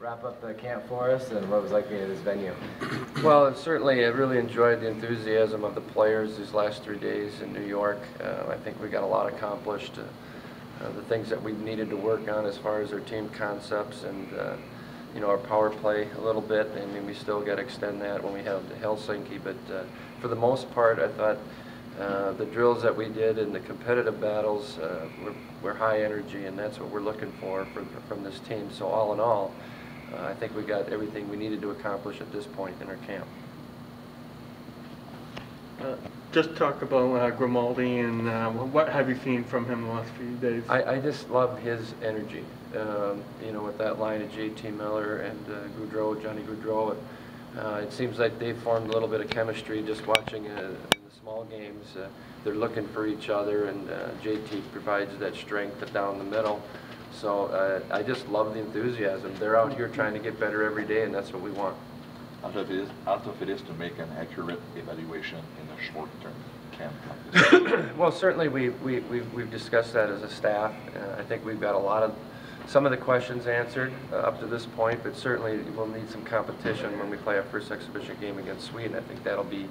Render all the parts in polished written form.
wrap up the camp for us, and what it was like being at this venue? Well, certainly I really enjoyed the enthusiasm of the players these last 3 days in New York. I think we got a lot accomplished. The things that we needed to work on as far as our team concepts and you know, our power play a little bit. I mean, we still got to extend that when we have the Helsinki, but for the most part, I thought the drills that we did in the competitive battles were high energy, and that's what we're looking for from this team. So all in all, I think we got everything we needed to accomplish at this point in our camp. Just talk about Grimaldi and what have you seen from him the last few days? I just love his energy. You know, with that line of J.T. Miller and Johnny Gaudreau, it seems like they've formed a little bit of chemistry just watching in the small games. They're looking for each other, and J.T. provides that strength down the middle. So I just love the enthusiasm. They're out here trying to get better every day, and that's what we want. How tough it is to make an accurate evaluation in a short-term camp like this? Well, certainly we've discussed that as a staff. I think we've got some of the questions answered up to this point, but certainly we'll need some competition when we play our first exhibition game against Sweden. I think that'll be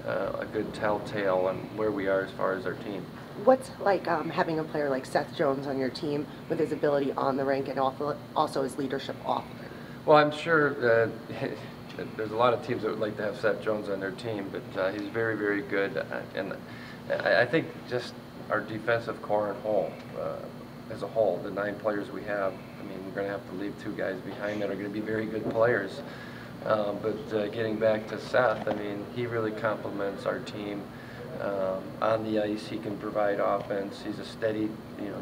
a good telltale on where we are as far as our team. What's like having a player like Seth Jones on your team with his ability on the rink and also his leadership off the rink? Well, I'm sure there's a lot of teams that would like to have Seth Jones on their team, but he's very, very good. And I think just our defensive core as a whole, the 9 players we have, I mean, we're going to have to leave 2 guys behind that are going to be very good players. But getting back to Seth, I mean, he really complements our team. On the ice, he can provide offense. He's a steady, you know,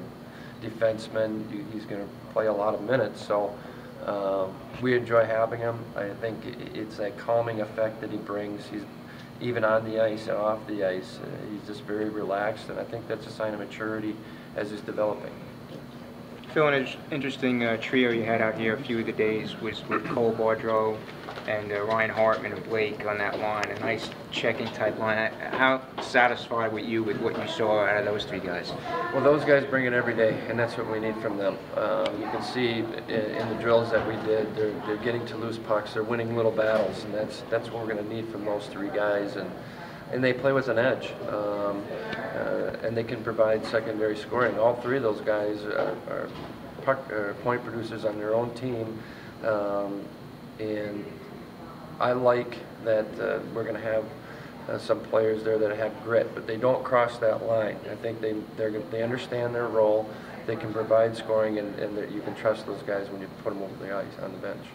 defenseman. He's going to play a lot of minutes. So we enjoy having him. I think it's that calming effect that he brings. He's even on the ice and off the ice. He's just very relaxed, and I think that's a sign of maturity as he's developing. Phil, an interesting trio you had out here a few of the days was with Cole Boudreau and Ryan Hartman and Blake on that line, a nice checking type line. How satisfied were you with what you saw out of those 3 guys? Well, those guys bring it every day, and that's what we need from them. You can see in the drills that we did, they're getting to loose pucks, they're winning little battles, and that's what we're going to need from those 3 guys. And they play with an edge, and they can provide secondary scoring. All 3 of those guys are point producers on their own team, and I like that we're going to have some players there that have grit, but they don't cross that line. I think they understand their role. They can provide scoring, and you can trust those guys when you put them over the ice on the bench.